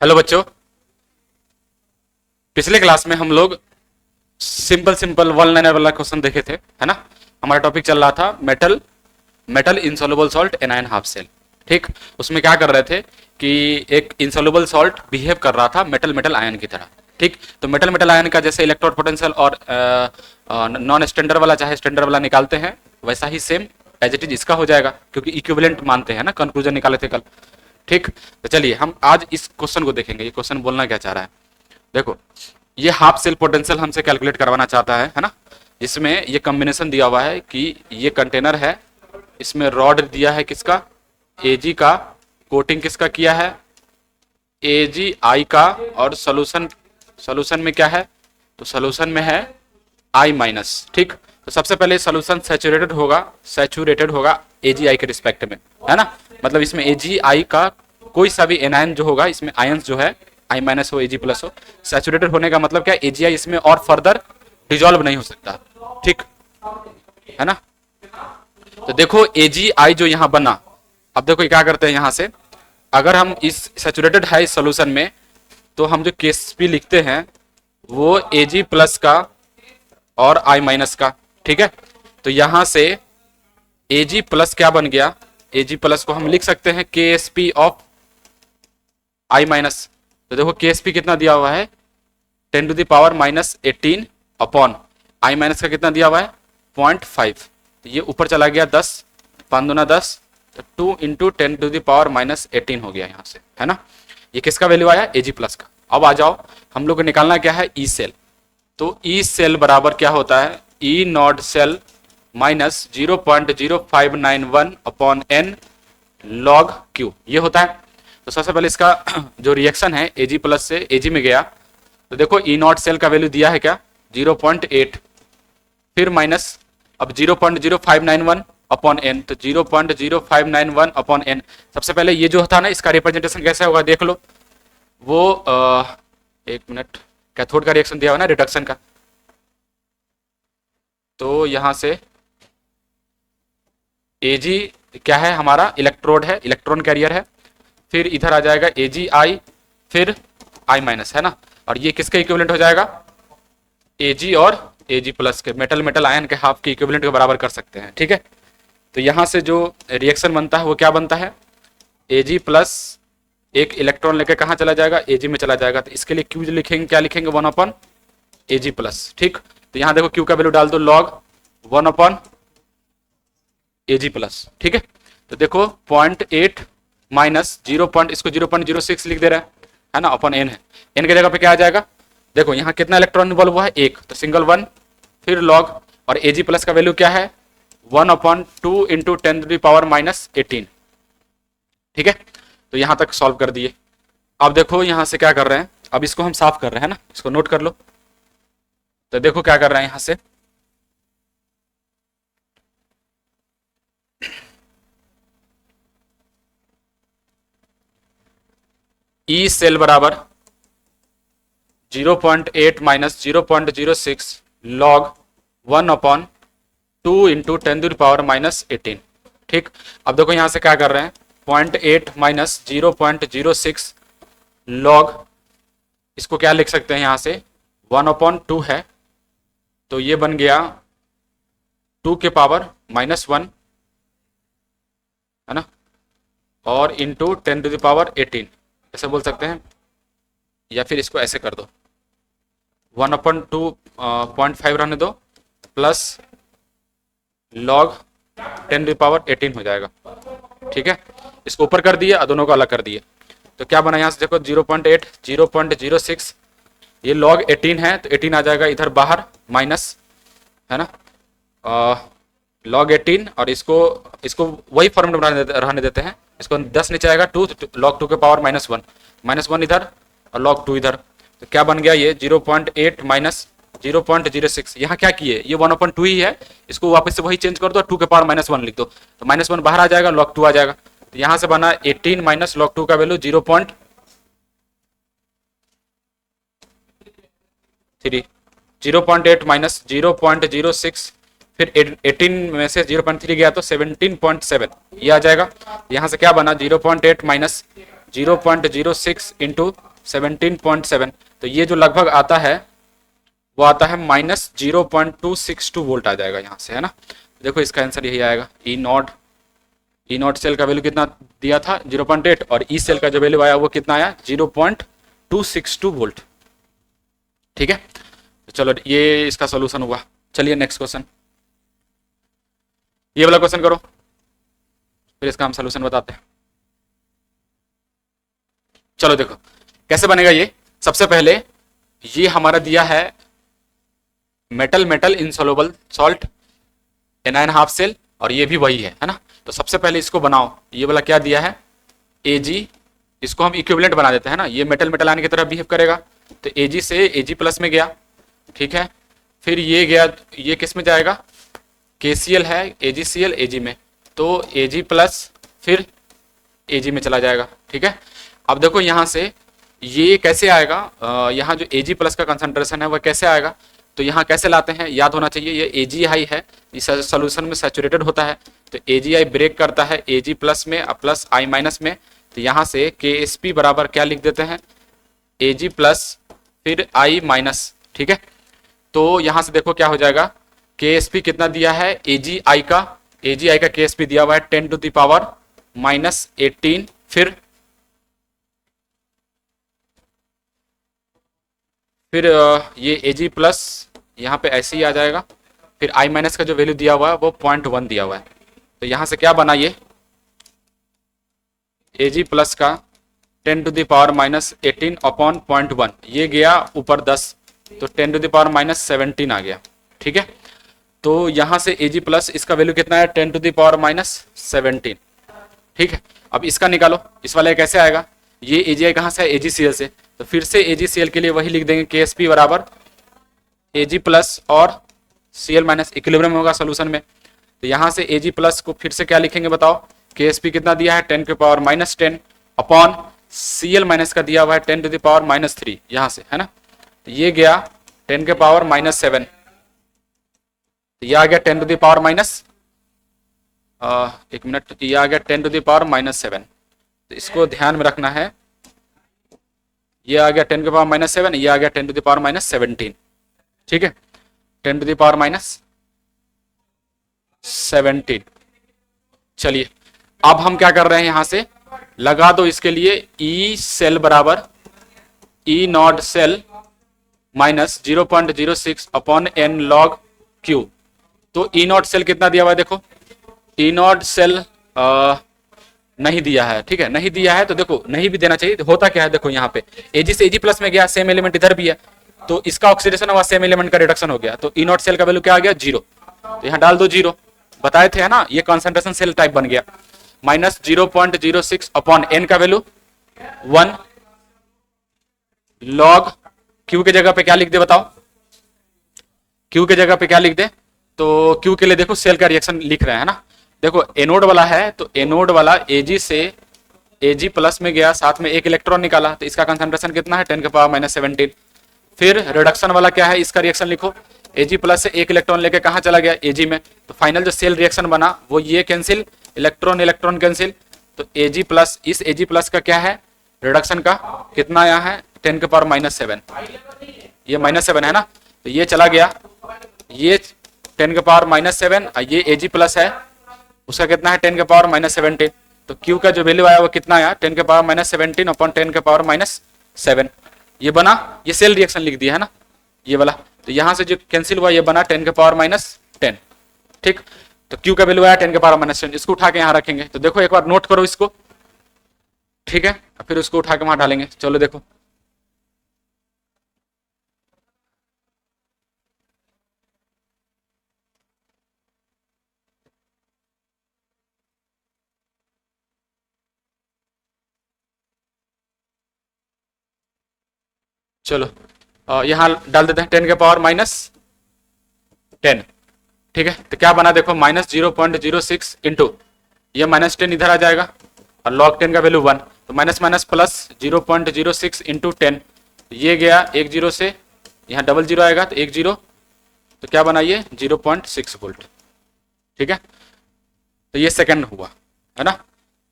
Hello बच्चों। पिछले class में हम लोग सिंपल सिंपल वन लाइनर वाला क्वेश्चन देखे थे, है ना। हमारा टॉपिक चल रहा था metal metal insoluble salt anion half cell. ठीक, उसमें क्या कर रहे थे कि एक इनसॉल्युबल सॉल्ट बिहेव कर रहा था मेटल मेटल आयन की तरह। ठीक, तो मेटल मेटल आयन का जैसे इलेक्ट्रोड पोटेंशियल और नॉन स्टैंडर्ड वाला चाहे स्टैंडर्ड वाला निकालते हैं, वैसा ही सेम एज इट इज इसका हो जाएगा, क्योंकि इक्विवेलेंट मानते हैं ना, कंक्लूजन निकाले थे कल। ठीक, तो चलिए हम आज इस क्वेश्चन को देखेंगे। ये क्वेश्चन बोलना क्या चाह रहा है, देखो। ये हाफ सेल पोटेंशियल हमसे कैलकुलेट करवाना चाहता है ना। इसमें ये कॉम्बिनेशन दिया हुआ है कि ये कंटेनर है, इसमें रॉड दिया है किसका, एजी का, कोटिंग किसका किया है, एजी आई का, और सोल्यूशन सोल्यूशन में क्या है, तो सोल्यूशन में है आई माइनस। ठीक, तो सबसे पहले सोल्यूशन सैचुरेटेड होगा एजी आई के रिस्पेक्ट में, है ना। मतलब इसमें एजी आई का कोई सा भी एनायन जो होगा, इसमें आयंस जो है आई माइनस हो एजी प्लस हो, सैचुरेटेड होने का मतलब क्या, एजीआई इसमें और फर्दर डिजोल्व नहीं हो सकता। ठीक है ना। तो देखो एजीआई जो यहां बना, अब देखो क्या करते हैं यहां से, अगर हम इस सैचुरेटेड है इस सोल्यूशन में, तो हम जो केएसपी लिखते हैं वो एजी प्लस का और आई माइनस का। ठीक है, तो यहां से एजी प्लस क्या बन गया, एजी प्लस को हम लिख सकते हैं केएसपी ऑफ आई माइनस। तो देखो केएसपी कितना दिया हुआ है, 10⁻⁻18 अपॉन आई माइनस का कितना दिया हुआ है 0.5। तो ये ऊपर चला गया 10, 5 दूना 10, तो 2 इंटू 10⁻18 हो गया यहाँ से, है ना। ये किसका वैल्यू आया, एजी प्लस का। अब आ जाओ, हम लोग को निकालना क्या है, ई सेल। तो ई सेल बराबर क्या होता है, E naught cell minus 0.0591 upon n log Q, ये होता है। तो सबसे पहले इसका जो रिएक्शन है एजी प्लस से एजी में गया, तो देखो ई नॉट सेल का वैल्यू दिया है क्या 0.8, फिर माइनस अब 0.0591 अपॉन एन, तो 0.0591 अपॉन एन। सबसे पहले ये जो होता है ना, इसका रिप्रेजेंटेशन कैसा होगा देख लो, वो एक मिनट, कैथोड का रिएक्शन दिया हुआ ना रिडक्शन का, तो यहां से एजी क्या है हमारा, इलेक्ट्रोड है, इलेक्ट्रॉन कैरियर है, फिर इधर आ जाएगा एजी आई, फिर आई माइनस, है ना। और ये किसके इक्विवेलेंट हो जाएगा, एजी और एजी प्लस के, मेटल मेटल आयन के हाफ के इक्विवेलेंट के बराबर कर सकते हैं। ठीक है, तो यहां से जो रिएक्शन बनता है वो क्या बनता है, एजी प्लस एक इलेक्ट्रॉन लेके कहां चला जाएगा, एजी में चला जाएगा। तो इसके लिए क्यू लिखेंगे, क्या लिखेंगे, 1 अपॉन एजी प्लस। ठीक, तो यहां देखो क्यू का वैल्यू डाल दो लॉग 1 अपॉन एजी प्लस। ठीक है, तो देखो 0.8 माइनस 0. इसको 0.06 लिख दे रहा है ना, अपॉन एन है, एन की जगह पे क्या आ जाएगा, देखो यहाँ कितना इलेक्ट्रॉन इन्वॉल्व हुआ है, एक, तो सिंगल 1, फिर लॉग, और एजी प्लस का वैल्यू क्या है 1/2 इंटू 10⁻⁻18। ठीक है, तो यहां तक सॉल्व कर दिए। अब देखो यहां से क्या कर रहे हैं, अब इसको हम साफ कर रहे हैं ना, इसको नोट कर लो। तो देखो क्या कर रहे हैं यहां से, ई सेल बराबर 0.8 माइनस 0.06 लॉग 1/2 इंटू 10⁻⁻18। ठीक, अब देखो यहां से क्या कर रहे हैं, 0.8 माइनस 0.06 लॉग, इसको क्या लिख सकते हैं यहां से 1/2 है, तो ये बन गया 2 के पावर -1, है ना, और इंटू 10⁻18 ऐसे बोल सकते हैं, या फिर इसको ऐसे कर दो 1/2 0.5 रहने दो, प्लस लॉग 10⁻18 हो जाएगा। ठीक है, इसको ऊपर कर दिए और दोनों को अलग कर दिए, तो क्या बना यहाँ से देखो 0.8 0.06, ये लॉग 18 है, तो 18 आ जाएगा इधर बाहर माइनस, है ना, लॉग 18, और इसको इसको वही फॉर्म में रहने देते हैं, इसको 10 नीचे आएगा 2, लॉग 2 के पावर -1 इधर और लॉग 2 इधर, तो क्या बन गया ये 0.8 माइनस 0.06। यहाँ क्या किए, ये 1/2 ही है, इसको वापस से वही चेंज कर दो, 2 के पावर -1 लिख दो, तो -1 बाहर आ जाएगा, लॉग 2 आ जाएगा। तो यहाँ से बना 18 माइनस लॉग 2 का वैल्यू 0.3, 0.8 माइनस 0.06, फिर 18 में से 0.3 गया तो 17.7 ये आ जाएगा। यहाँ से क्या बना 0.8 माइनस 0.06 इंटू 17.7, तो ये जो लगभग आता है वो आता है -0.262 वोल्ट आ जाएगा यहाँ से, है ना। देखो इसका आंसर यही आएगा। ई नॉट सेल का वैल्यू कितना दिया था 0.8, और ई सेल का जो वैल्यू आया वो कितना आया 0.262 वोल्ट। ठीक है, तो चलो ये इसका सॉल्यूशन हुआ। चलिए नेक्स्ट क्वेश्चन, ये वाला क्वेश्चन करो, फिर इसका हम सॉल्यूशन बताते हैं। चलो देखो कैसे बनेगा ये। सबसे पहले ये हमारा दिया है metal insoluble salt Na½ cell, और ये भी वही है ना। तो सबसे पहले इसको बनाओ। ये वाला क्या दिया है Ag, इसको हम इक्विवेलेंट बना देते हैं ना, ये मेटल आयन की तरह बिहेव करेगा, तो Ag से Ag+ में गया। ठीक है, फिर ये गया, ये किस में जाएगा, KCl है AgCl Ag में, तो Ag+ फिर Ag में चला जाएगा। ठीक है, अब देखो यहाँ से ये कैसे आएगा, यहाँ जो Ag+ का कंसंट्रेशन है वह कैसे आएगा, तो यहाँ कैसे लाते हैं याद होना चाहिए। ये AgI है, इस सोल्यूशन में सैचुरेटेड होता है, तो AgI ब्रेक करता है Ag+ में प्लस I- में, तो यहाँ से KSP बराबर क्या लिख देते हैं Ag+ फिर I-। ठीक है, तो यहाँ से देखो क्या हो जाएगा, KSP कितना दिया है AgI का KSP दिया हुआ है 10⁻⁻18, फिर ये Ag+ यहाँ पे ऐसे ही आ जाएगा, फिर I- का जो वैल्यू दिया हुआ है वो 0.1 दिया हुआ है, तो यहाँ से क्या बना ये Ag+ का 10⁻⁻18 अपॉन 0.1, ये गया ऊपर 10, तो 10⁻⁻17 आ गया। ठीक है, तो यहाँ से Ag+ इसका वैल्यू कितना है 10⁻17। ठीक है, अब इसका निकालो, इस वाले कैसे आएगा, ये AgI कहाँ से है AgCl से, तो फिर से AgCl के लिए वही लिख देंगे KSP बराबर Ag+ और Cl- इक्विलिब्रियम होगा सोल्यूशन में, तो यहाँ से Ag+ को फिर से क्या लिखेंगे बताओ, KSP कितना दिया है 10⁻⁻10 अपॉन Cl- का दिया हुआ है 10⁻⁻3 यहाँ से, है ना, तो ये गया 10⁻⁻7, तो ये आ गया 10⁻⁻, एक मिनट, ये आ गया 10⁻⁻7, तो इसको ध्यान में रखना है, ये आ गया 10⁻⁻7, ये आ गया 10⁻⁻17। ठीक है, 10⁻⁻17। चलिए अब हम क्या कर रहे हैं, यहां से लगा दो इसके लिए ई सेल बराबर E0 cell -0.06 upon n log Q। तो E0 सेल कितना दिया हुआ है देखो, E0 सेल नहीं दिया है। ठीक है, नहीं दिया है तो देखो नहीं भी देना चाहिए, तो होता क्या है देखो, यहाँ पे Ag से Ag+ में गया, सेम एलिमेंट इधर भी है, तो इसका ऑक्सीडेशन हुआ, सेम एलिमेंट का रिडक्शन हो गया, तो E0 सेल का वैल्यू क्या आ गया 0, तो यहाँ डाल दो 0, बताए थे है ना, ये कॉन्सेंट्रेशन सेल टाइप बन गया। -0.06 अपॉन n का वैल्यू 1 log Q के जगह पे क्या लिख दे बताओ, Q के जगह पे क्या लिख दे, तो Q के लिए देखो सेल का रिएक्शन लिख रहे हैं ना, देखो एनोड वाला है, तो एनोड वाला Ag से Ag+ में गया, साथ में एक इलेक्ट्रॉन निकाला, तो इसका कंसंट्रेशन कितना है 10⁻⁻17। फिर रिडक्शन वाला क्या है, इसका रिएक्शन लिखो, Ag+ से एक इलेक्ट्रॉन लेके कहाँ चला गया Ag में, तो फाइनल जो सेल रिएक्शन बना वो ये कैंसिल, इलेक्ट्रॉन कैंसिल, तो Ag+ इस Ag+ का क्या है रिडक्शन का कितना आया है 10⁻⁻7, ये -7 है ना, तो ये चला गया, ये 10⁻⁻7, ये Ag+ है उसका कितना है 10⁻⁻17, तो Q का जो वैल्यू आया वो कितना आया 10⁻⁻17 अपॉन 10⁻⁻7, ये बना, ये सेल रिएक्शन लिख दिया है ना ये वाला, तो यहां से जो कैंसिल हुआ ये बना 10⁻⁻10। ठीक, तो Q का वैल्यू आया 10⁻⁻10, इसको उठा के यहाँ रखेंगे, तो देखो एक बार नोट करो इसको। ठीक है, फिर उसको उठा के वहां डालेंगे। चलो देखो चलो यहाँ डाल देते हैं 10⁻⁻10। ठीक है, तो क्या बना देखो -0.06 इंटू ये -10 इधर आ जाएगा, और log 10 का वैल्यू 1, तो माइनस प्लस 0.06 इंटू 10, ये गया एक जीरो से, यहाँ डबल जीरो आएगा तो एक जीरो, तो क्या बना ये 0.6 वोल्ट। ठीक है, तो ये सेकंड हुआ है ना।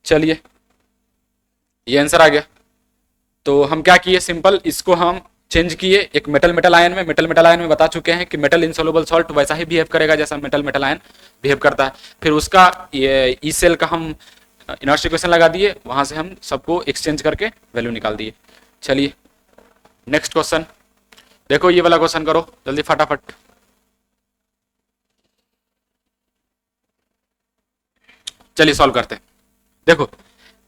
चलिए ये आंसर आ गया, तो हम क्या किए, सिंपल इसको हम चेंज किए एक मेटल मेटल आयन में। मेटल मेटल आयन में बता चुके हैं कि मेटल इनसॉल्युबल सॉल्ट वैसा ही बिहेव करेगा जैसा मेटल मेटल आयन बिहेव करता है। फिर उसका ये ई सेल का हम इनर्शिया इक्वेशन लगा दिए, वहां से हम सबको एक्सचेंज करके वैल्यू निकाल दिए। चलिए नेक्स्ट क्वेश्चन देखो, ये वाला क्वेश्चन करो जल्दी फटाफट। चलिए सॉल्व करते हैं। देखो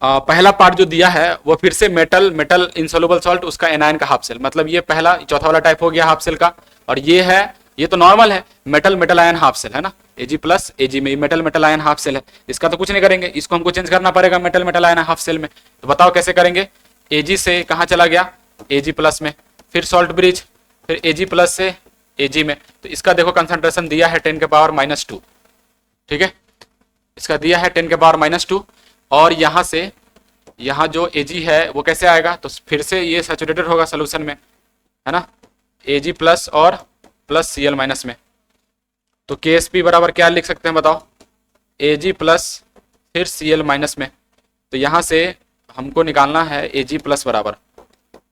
पहला पार्ट जो दिया है वो फिर से मेटल मेटल इनसॉल्युबल सॉल्ट, उसका एनायन का हाफ सेल, मतलब ये पहला चौथा वाला टाइप हो गया हाफ सेल का। और ये है, ये तो नॉर्मल है, metal metal ion half cell है ना, Ag प्लस Ag में metal metal ion half cell है। इसका तो कुछ नहीं करेंगे, इसको हमको चेंज करना पड़ेगा metal metal ion half cell में। तो बताओ कैसे करेंगे। Ag से कहाँ चला गया, Ag प्लस में, फिर सॉल्ट ब्रिज, फिर Ag प्लस से Ag में। तो इसका देखो कंसंट्रेशन दिया है 10 के पावर -2, ठीक है, इसका दिया है 10 के पावर -2। और यहाँ से यहाँ जो Ag है वो कैसे आएगा, तो फिर से ये सैचुरेटेड होगा सोल्यूशन में, है ना, Ag प्लस और प्लस Cl माइनस में। तो KSP बराबर क्या लिख सकते हैं बताओ, Ag प्लस फिर Cl माइनस में। तो यहाँ से हमको निकालना है Ag प्लस बराबर,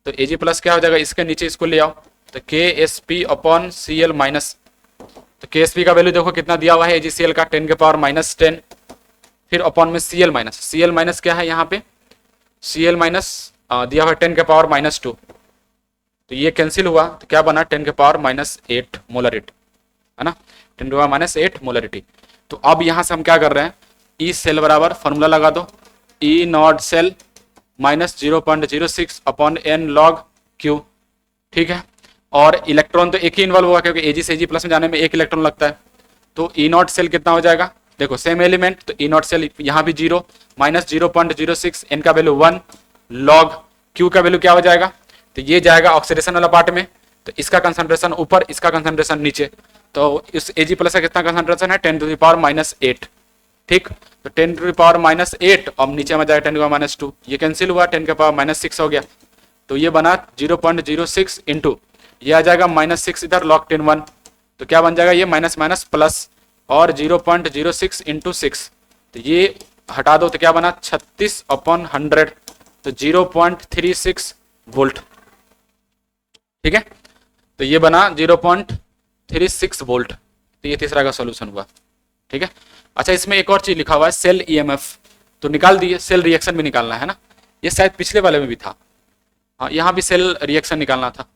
तो Ag प्लस क्या हो जाएगा, इसके नीचे इसको ले आओ, तो KSP अपॉन Cl माइनस। तो KSP का वैल्यू देखो कितना दिया हुआ है AgCl का, 10 के पावर -10, फिर अपॉन में Cl माइनस। Cl माइनस क्या है यहाँ पे, Cl माइनस दिया हुआ 10 के पावर -2, तो ये कैंसिल हुआ, तो क्या बना 10 के पावर -8 मोलरिटी, है ना, 10 के पावर -8 मोलरिटी। तो अब यहाँ से हम क्या कर रहे हैं, ई सेल बराबर फॉर्मूला लगा दो, E naught cell -0.06 upon n log Q, ठीक है। और इलेक्ट्रॉन तो एक ही इन्वॉल्व होगा क्योंकि Ag से Ag प्लस में जाने में एक इलेक्ट्रॉन लगता है। तो ई नॉट सेल कितना हो जाएगा, देखो सेम एलिमेंट, तो ई नॉट सेल यहाँ भी 0 -0.06, n का वैल्यू 1 log Q का वैल्यू क्या हो जाएगा, तो ये जाएगा ऑक्सीडेशन वाला पार्ट में, तो इसका कंसंट्रेशन ऊपर, इसका कंसंट्रेशन नीचे। तो इस Ag प्लस का कितना कंसंट्रेशन है, 10 to the power -8, ठीक। तो 10 to the power -8 और नीचे में जाएगा 10 to the power -2, ये कैंसिल हुआ, 10 के पावर -6 हो गया। तो ये बना 0.06 इंटू ये आ जाएगा -6 इधर log 10 1, तो क्या बन जाएगा ये माइनस माइनस प्लस, और 0.06 इंटू 6, तो ये हटा दो तो क्या बना 36/100, तो 0.36 वोल्ट, ठीक है। तो ये बना 0.36 वोल्ट, तो ये तीसरा का सॉल्यूशन हुआ, ठीक है। अच्छा इसमें एक और चीज लिखा हुआ है सेल ईएमएफ, तो निकाल दिए, सेल रिएक्शन भी निकालना है ना, ये शायद पिछले वाले में भी था, हाँ यहाँ भी सेल रिएक्शन निकालना था,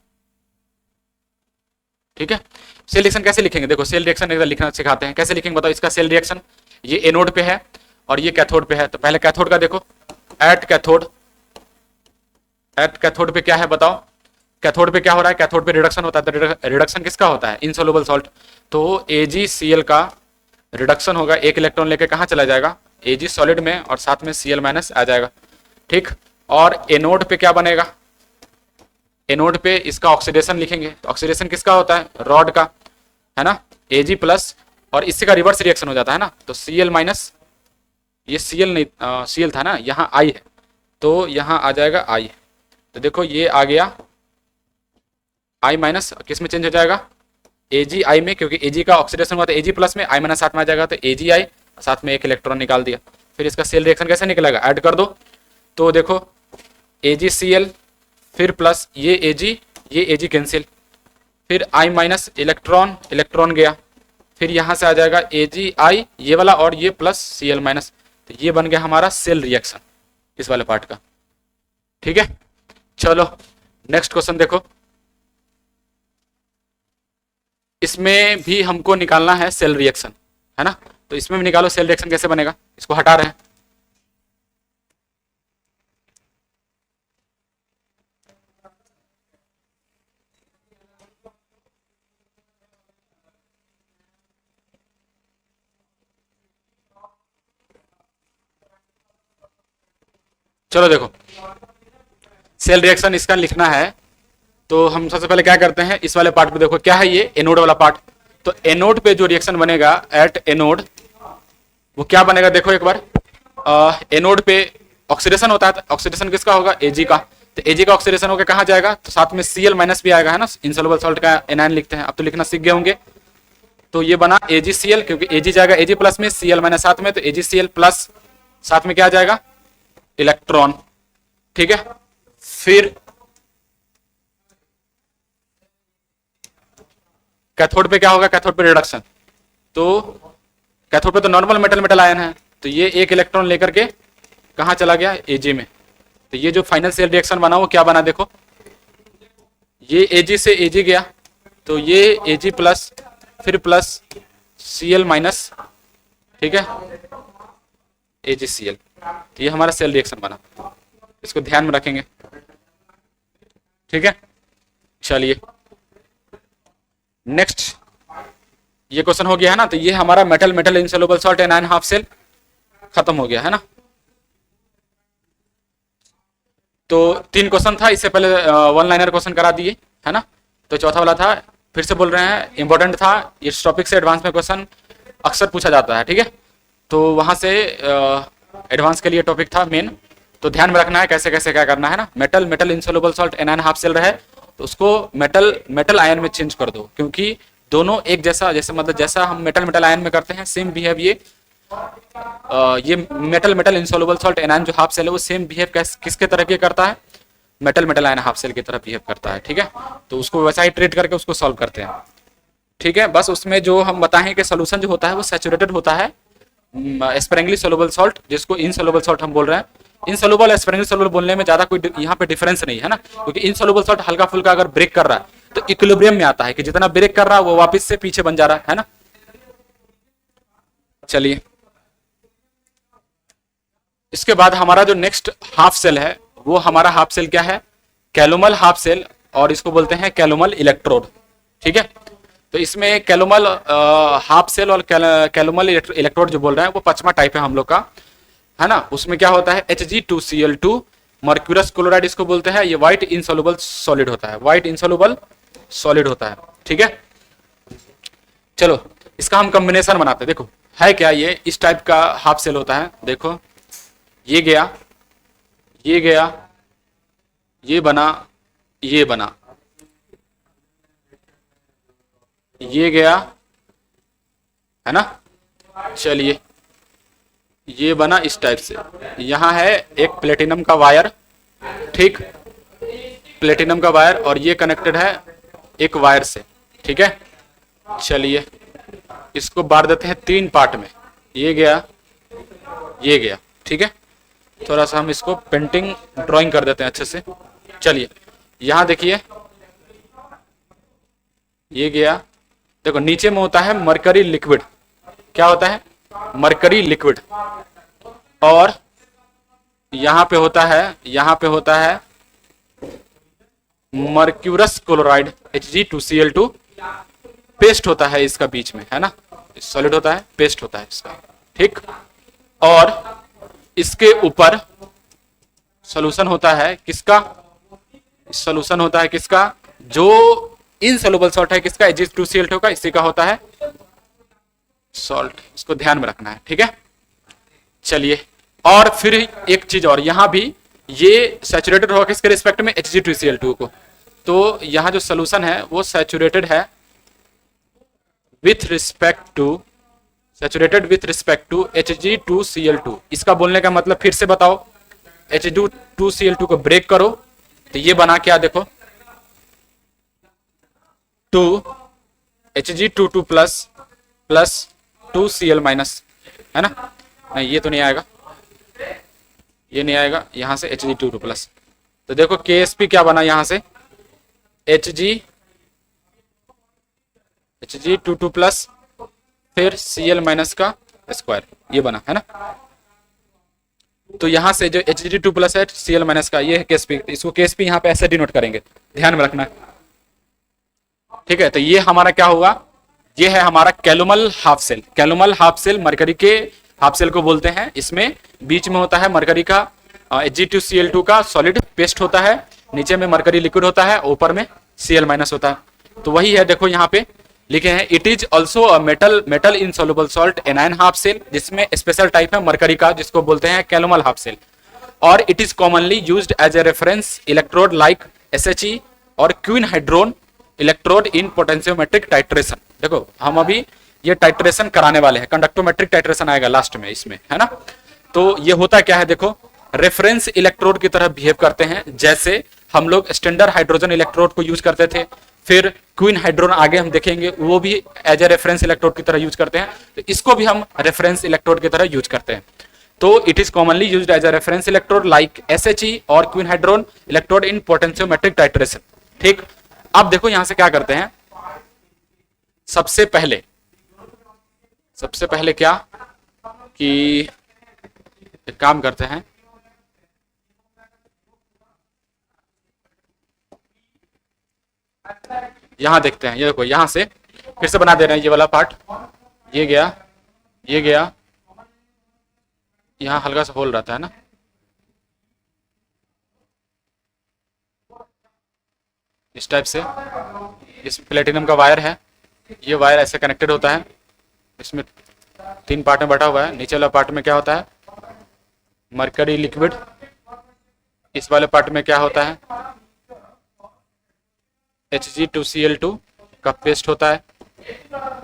ठीक है। सेल रिएक्शन कैसे लिखेंगे, देखो सेल रिएक्शन लिखना सिखाते हैं, कैसे लिखेंगे बताओ। इसका सेल रिएक्शन ये एनोड पे है और ये कैथोड पे है, तो पहले कैथोड का देखो, एट कैथोड पे क्या है बताओ, कैथोड पे क्या हो रहा है, कैथोड पे रिडक्शन होता है, तो रिडक्शन किसका होता है, इनसॉल्युबल सॉल्ट। तो AgCl का रिडक्शन होगा, एक इलेक्ट्रॉन लेके कहाँ चला जाएगा, Ag सॉलिड में, और साथ में Cl माइनस आ जाएगा, ठीक। और एनोड पे क्या बनेगा, एनोड पे इसका ऑक्सीडेशन लिखेंगे, तो ऑक्सीडेशन किसका होता है, रॉड का, है ना, Ag प्लस, और इससे का रिवर्स रिएक्शन हो जाता है ना, तो Cl माइनस, ये Cl नहीं Cl था ना, यहाँ I है, तो यहाँ आ जाएगा I, तो देखो ये आ गया I माइनस, किस में चेंज हो जाएगा, AgI में, क्योंकि Ag का ऑक्सीडेशन हुआ तो Ag प्लस में, I माइनस साथ में आ जाएगा, तो AgI, साथ में एक इलेक्ट्रॉन निकाल दिया। फिर इसका सेल रिएक्शन कैसे निकलेगा, ऐड कर दो, तो देखो AgCl फिर प्लस ये Ag कैंसिल, फिर I माइनस इलेक्ट्रॉन गया, फिर यहां से आ जाएगा AgI ये वाला, और ये प्लस Cl माइनस, तो ये बन गया हमारा सेल रिएक्शन इस वाले पार्ट का, ठीक है। चलो नेक्स्ट क्वेश्चन देखो, इसमें भी हमको निकालना है सेल रिएक्शन, है ना, तो इसमें भी निकालो सेल रिएक्शन कैसे बनेगा, इसको हटा रहे हैं। चलो देखो सेल रिएक्शन इसका लिखना है, तो हम सबसे पहले क्या करते हैं, इस वाले पार्ट पे देखो क्या है, ये एनोड वाला पार्ट, तो एनोड पे जो रिएक्शन बनेगा एट एनोड, वो क्या बनेगा देखो एक बार, एनोड पे ऑक्सीडेशन होता है, ऑक्सीडेशन किसका होगा, Ag का, तो Ag का ऑक्सीडेशन होकर कहाँ जाएगा, तो साथ में Cl माइनस भी आएगा, है ना, इनसॉल्युबल सॉल्ट का एनायन लिखते हैं, अब तो लिखना सीख गए होंगे। तो ये बना AgCl, क्योंकि Ag जाएगा Ag प्लस में, Cl माइनस साथ में, तो AgCl प्लस, साथ में क्या आ जाएगा, इलेक्ट्रॉन, ठीक है। फिर कैथोड पे क्या होगा, कैथोड पे रिडक्शन, तो कैथोड पे तो नॉर्मल मेटल मेटल आयन है, तो ये एक इलेक्ट्रॉन लेकर के कहाँ चला गया, एजी में। तो ये जो फाइनल सेल रिएक्शन बना वो क्या बना, देखो ये एजी से एजी गया, तो ये एजी प्लस फिर प्लस सीएल माइनस, ठीक है, AgCl। तो ये हमारा सेल रिएक्शन बना, इसको ध्यान में रखेंगे, ठीक है। चलिए नेक्स्ट, ये क्वेश्चन हो गया है ना, तो ये हमारा metal metal insoluble salt and ion half cell खत्म हो गया है ना। तो 3 क्वेश्चन था, इससे पहले 1 लाइनर क्वेश्चन करा दिए है ना। तो चौथा वाला था, फिर से बोल रहे हैं, इंपॉर्टेंट था, इस टॉपिक से एडवांस में क्वेश्चन अक्सर पूछा जाता है, ठीक है। तो वहां से एडवांस के लिए टॉपिक था मेन, तो ध्यान में रखना है कैसे कैसे क्या करना है ना। Metal metal insoluble salt anion half cell रहे तो उसको मेटल मेटल आयन में चेंज कर दो, क्योंकि दोनों एक जैसा, जैसे मतलब जैसा हम मेटल मेटल आयन में करते हैं सेम बिहेव ये metal metal insoluble salt anion जो हाफ सेल है वो सेम बिहेव किसके तरह के करता है, metal metal ion half cell की तरह बिहेव करता है, ठीक है। तो उसको वैसा ही ट्रीट करके उसको सॉल्व करते हैं, ठीक है। बस उसमें जो हम बताएं कि सोल्यूशन जो होता है वो सैचुरेटेड होता है, स्प्रेंगली सोलुबल सॉल्ट, जिसको इनसोलुबल सॉल्ट हम बोल रहे हैं। इनसोलुबल स्प्रेंगली सोलुबल बोलने में ज्यादा कोई यहाँ पे डिफरेंस नहीं है ना, क्योंकि इनसोलुबल सॉल्ट हल्का फुल्का अगर ब्रेक कर रहा है तो इक्विलिब्रियम में आता है कि जितना ब्रेक कर रहा है वो वापस से पीछे बन जा रहा है ना। चलिए इसके बाद हमारा जो नेक्स्ट हाफ सेल है वो हमारा हाफ सेल क्या है, कैलुमल हाफ सेल, और इसको बोलते हैं कैलुमल इलेक्ट्रोड, ठीक है। तो इसमें कैलुमल हाफ सेल और कैलुमल इलेक्ट्रोड जो बोल रहे हैं वो 5वां टाइप है हम लोग का, है ना। उसमें क्या होता है, Hg2Cl2 मर्क्यूरस क्लोराइड इसको बोलते हैं, ये व्हाइट इनसॉल्युबल सॉलिड होता है, व्हाइट इनसॉल्युबल सॉलिड होता है, ठीक है। चलो इसका हम कॉम्बिनेशन बनाते हैं, देखो है क्या, ये इस टाइप का हाफ सेल होता है, देखो ये गया, ये गया, ये बना, ये बना, ये गया, है ना। चलिए ये बना इस टाइप से, यहां है एक प्लेटिनम का वायर, ठीक, प्लेटिनम का वायर, और ये कनेक्टेड है एक वायर से, ठीक है। चलिए इसको बांट देते हैं 3 पार्ट में, ये गया, ये गया, ठीक है। थोड़ा सा हम इसको पेंटिंग ड्राइंग कर देते हैं अच्छे से। चलिए यहां देखिए, ये गया, देखो नीचे में होता है मरकरी लिक्विड, क्या होता है, मरकरी लिक्विड, और यहां पे होता है, यहां पे होता है मर्क्यूरस क्लोराइड Hg2Cl2, पेस्ट होता है इसका बीच में, है ना, सॉलिड होता है, पेस्ट होता है इसका, ठीक। और इसके ऊपर सॉल्यूशन होता है किसका, सॉल्यूशन होता है किसका, जो इनसॉल्युबल सॉल्ट है किसका, Hg2Cl2 का, इसी का होता है सॉल्ट, इसको ध्यान में रखना है, ठीक है। चलिए और फिर एक चीज और, यहां भी ये सैचुरेटेड होगा किसके रिस्पेक्ट में, Hg2Cl2 को, तो यहां जो सोल्यूशन है वो सैचुरेटेड है with respect to, saturated with respect to Hg2Cl2। इसका बोलने का मतलब फिर से बताओ, Hg2Cl2 को ब्रेक करो तो ये बना क्या, देखो 2 Hg22 plus plus 2Cl minus, है ना, नहीं ये तो नहीं आएगा, ये नहीं आएगा, यहां से Hg22 प्लस, तो देखो KSP क्या बना यहां से, Hg22 प्लस फिर Cl माइनस का स्क्वायर, ये बना, है ना। तो यहां से जो Hg2 प्लस है Cl माइनस का, ये है KSP, इसको KSP यहां पे ऐसे डिनोट करेंगे, ध्यान में रखना, ठीक है। तो ये हमारा क्या हुआ, ये है हमारा calomel half cell, calomel half cell mercury के हाफ सेल को बोलते हैं। इसमें बीच में होता है मरकरी का Hg2Cl2 का सॉलिड पेस्ट होता है, नीचे में मरकरी लिक्विड होता है, ऊपर में Cl माइनस होता है। तो वही है, देखो यहाँ पे लिखे हैं, it is also a metal metal insoluble salt anion half cell, जिसमें स्पेशल टाइप है मरकरी का, जिसको बोलते हैं कैलुमल हाफ सेल, और it is commonly used as a reference electrode like SHE और quinhydrone electrode in potentiometric titration. देखो हम अभी ये टाइट्रेशन कराने वाले हैं, कंडक्टोमेट्रिक टाइट्रेशन आएगा लास्ट में इसमें, है ना। तो ये होता क्या है, देखो रेफरेंस इलेक्ट्रोड की तरह बिहेव करते हैं, जैसे हम लोग स्टैंडर्ड हाइड्रोजन इलेक्ट्रोड को यूज करते थे फिर क्वीन हाइड्रोन आगे हम देखेंगे, वो भी एज ए रेफरेंस इलेक्ट्रोड की तरह यूज करते हैं, तो इसको भी हम रेफरेंस इलेक्ट्रोड की तरह यूज करते हैं। तो it is commonly used as a reference electrode like SHE और quinhydrone electrode in potentiometric titration. ठीक, अब देखो यहां से क्या करते हैं, सबसे पहले क्या कि एक काम करते हैं, यहां देखते हैं, ये देखो यहां से फिर से बना दे रहे हैं, ये वाला पार्ट, ये गया, ये गया, यहां हल्का सा होल रहता है ना, इस टाइप से, इस प्लेटिनम का वायर है, ये वायर ऐसे कनेक्टेड होता है, इसमें 3 पार्ट में बटा हुआ है। नीचे वाला पार्ट में क्या होता है, मरकरी लिक्विड, इस वाले पार्ट में क्या होता है, Hg2Cl2 का पेस्ट होता है,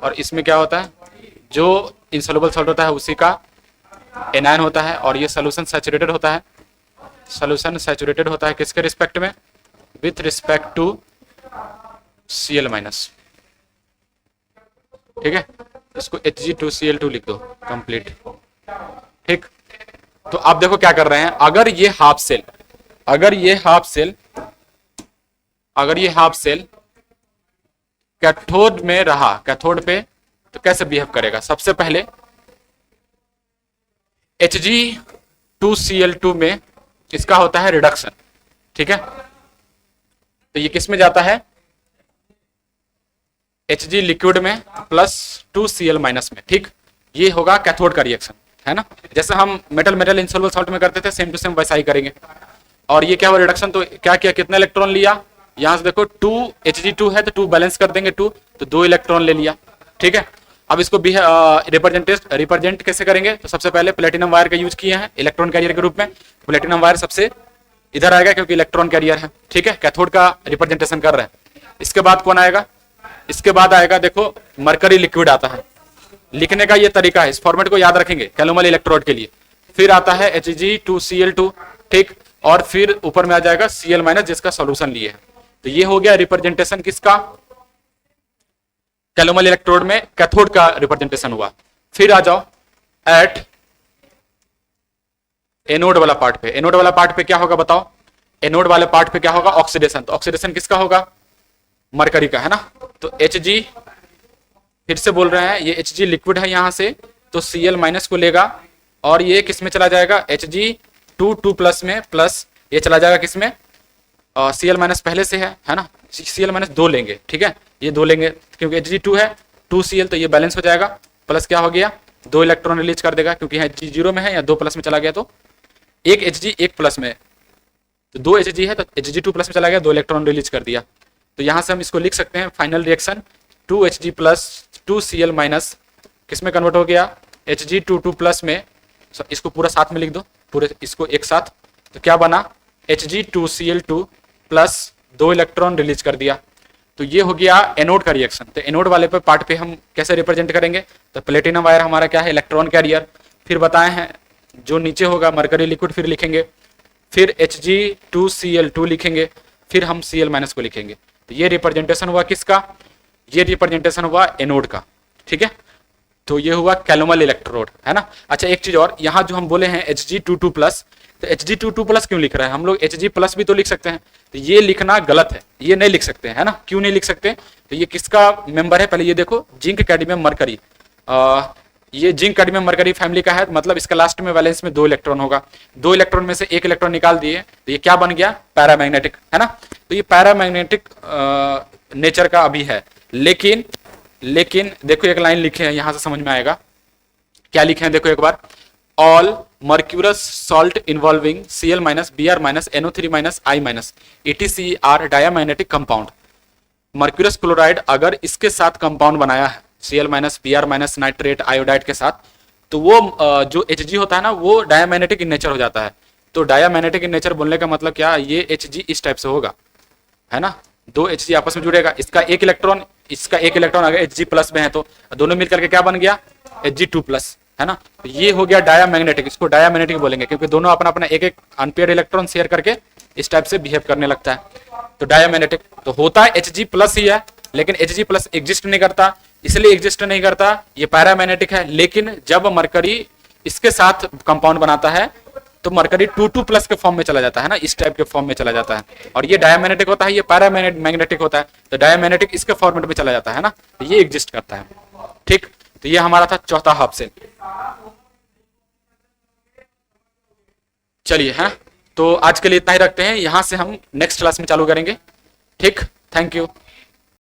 और इसमें क्या होता है, जो इनसॉल्युबल सॉल्ट होता है उसी का एनायन होता है, और ये सोल्यूशन सैचुरेटेड होता है। सोल्यूशन सैचुरेटेड होता है किसके रिस्पेक्ट में, विथ रिस्पेक्ट टू Cl-। ठीक है, इसको Hg2Cl2 लिख दो, कंप्लीट। ठीक, तो आप देखो क्या कर रहे हैं, अगर ये हाफ सेल कैथोड में रहा, कैथोड पे, तो कैसे बिहेव करेगा, सबसे पहले Hg2Cl2 में इसका होता है रिडक्शन। ठीक है, तो ये किस में जाता है, Hg लिक्विड में प्लस 2Cl माइनस में। ठीक, ये होगा कैथोड का रिएक्शन, है ना, जैसे हम मेटल इनसॉल्युबल सॉल्ट में करते थे, सेम टू सेम वैसा ही करेंगे। और ये क्या हुआ रिडक्शन, तो क्या किया, कितना इलेक्ट्रॉन लिया, यहां से देखो 2 Hg2 है तो 2 बैलेंस कर देंगे 2, तो 2 इलेक्ट्रॉन ले लिया। ठीक है, अब इसको भी रिप्रेजेंट कैसे करेंगे, तो सबसे पहले प्लेटिनम वायर का यूज किए हैं इलेक्ट्रॉन कैरियर के रूप में। प्लेटिनम वायर सबसे इधर आएगा क्योंकि इलेक्ट्रॉन कैरियर है। ठीक है, कैथोड का रिप्रेजेंटेशन कर रहे हैं। इसके बाद कौन आएगा, इसके बाद आएगा देखो मरकरी लिक्विड आता है, लिखने का ये तरीका है, इस फॉर्मेट को याद रखेंगे कैलोमल इलेक्ट्रोड के लिए। फिर आता है Hg2Cl2, ठीक, और फिर ऊपर में आ जाएगा Cl माइनस जिसका सॉल्यूशन लिए है। तो ये हो गया रिप्रेजेंटेशन किसका, कैलोमल इलेक्ट्रोड में कैथोड का रिप्रेजेंटेशन हुआ। फिर आ जाओ एट एनोड वाला पार्ट पे। एनोड वाला पार्ट पे क्या होगा बताओ, एनोड वाले पार्ट पे क्या होगा, ऑक्सीडेशन। तो ऑक्सीडेशन किसका होगा, मरकरी का, है ना। तो Hg, फिर से बोल रहे हैं, ये Hg लिक्विड है यहां से, तो Cl माइनस को लेगा और ये किस में चला जाएगा, Hg2 प्लस में, प्लस ये चला जाएगा किसमें, Cl माइनस पहले से है ना, Cl माइनस 2 लेंगे। ठीक है, ये 2 लेंगे क्योंकि Hg2 है, 2Cl, तो ये बैलेंस हो जाएगा, प्लस क्या हो गया, 2 इलेक्ट्रॉन रिलीज कर देगा क्योंकि Hg 0 में है या 2 प्लस में चला गया, तो एक Hg 1 प्लस में, तो 2 Hg है तो Hg2 प्लस में चला गया, 2 इलेक्ट्रॉन रिलीज कर दिया। तो यहां से हम इसको लिख सकते हैं final reaction 2Hg plus 2Cl minus किस में कन्वर्ट हो गया, Hg2 प्लस में, इसको पूरा साथ में लिख दो, पूरे इसको एक साथ, तो क्या बना, Hg2Cl2 प्लस 2 इलेक्ट्रॉन रिलीज कर दिया। तो ये हो गया एनोड का रिएक्शन। तो एनोड वाले पे पार्ट पे हम कैसे रिप्रेजेंट करेंगे, तो प्लेटिनम वायर हमारा क्या है, इलेक्ट्रॉन कैरियर। फिर बताए हैं जो नीचे होगा मरकरी लिक्विड, फिर लिखेंगे, फिर Hg2Cl2 लिखेंगे, फिर हम Cl माइनस को लिखेंगे। तो ये रिप्रेजेंटेशन हुआ किसका, ये रिप्रेजेंटेशन हुआ एनोड का। ठीक है, तो ये हुआ कैलोमल इलेक्ट्रोड, है ना। अच्छा एक चीज और, यहाँ जो हम बोले हैं Hg2 प्लस, तो Hg2 प्लस क्यों लिख रहे हैं हम लोग, Hg प्लस भी तो लिख सकते हैं, तो ये लिखना गलत है, ये नहीं लिख सकते, है ना। क्यों नहीं लिख सकते, तो ये किसका मेंबर है, पहले ये देखो, जिंक कैडमियम मरकरी, ये जिंक कैडमियम मरकरी फैमिली का है, मतलब इसका लास्ट में वैलेंस में 2 इलेक्ट्रॉन होगा, 2 इलेक्ट्रॉन में से 1 इलेक्ट्रॉन निकाल दिए, तो ये क्या बन गया, पैरामैग्नेटिक, है ना। तो ये पैरामैग्नेटिक नेचर का अभी है, लेकिन देखो एक लाइन लिखे हैं, यहां से समझ में आएगा क्या लिखे हैं, देखो एक बार, all mercurous salt involving Cl minus, Br minus, NO3 minus, I minus, EtC are diamagnetic compound. Mercurous chloride अगर इसके साथ कंपाउंड बनाया है Cl minus, Br minus, nitrate iodide के साथ, तो वो जो Hg होता है ना, वो डायामैग्नेटिक इन नेचर हो जाता है। तो डायामैग्नेटिक इन नेचर बोलने का मतलब क्या, ये Hg इस टाइप से होगा, है ना, 2 Hg आपस में जुड़ेगा, इसका एक इलेक्ट्रॉन, इसका एक इलेक्ट्रॉन अगर Hg प्लस में है तो दोनों मिलकर के क्या बन गया, Hg2 प्लस, है ना। तो ये हो गया डायामैग्नेटिक, इसको डायामैग्नेटिक बोलेंगे क्योंकि दोनों अपना अपना एक एक अनपेयर्ड इलेक्ट्रॉन शेयर करके इस टाइप से बिहेव करने लगता है। तो डायमैग्नेटिक तो होता है Hg प्लस ही है, लेकिन Hg प्लस एग्जिस्ट नहीं करता, इसलिए एग्जिस्ट नहीं करता, ये पैरामैग्नेटिक है। लेकिन जब मरकरी इसके साथ कंपाउंड बनाता है तो मरकरी 2 प्लस के फॉर्म में चला जाता है ना, इस टाइप के फॉर्म में चला जाता है, और ये डायमैग्नेटिक होता है, ये पैरामैग्नेटिक होता है। तो डायमैग्नेटिक इसके फॉर्मेट में चला जाता है ना, तो ये एग्जिस्ट करता है। ठीक, तो ये हमारा था चौथा हाफ सेल। चलिए है, तो आज के लिए इतना ही रखते हैं, यहां से हम नेक्स्ट क्लास में चालू करेंगे। ठीक, थैंक यू।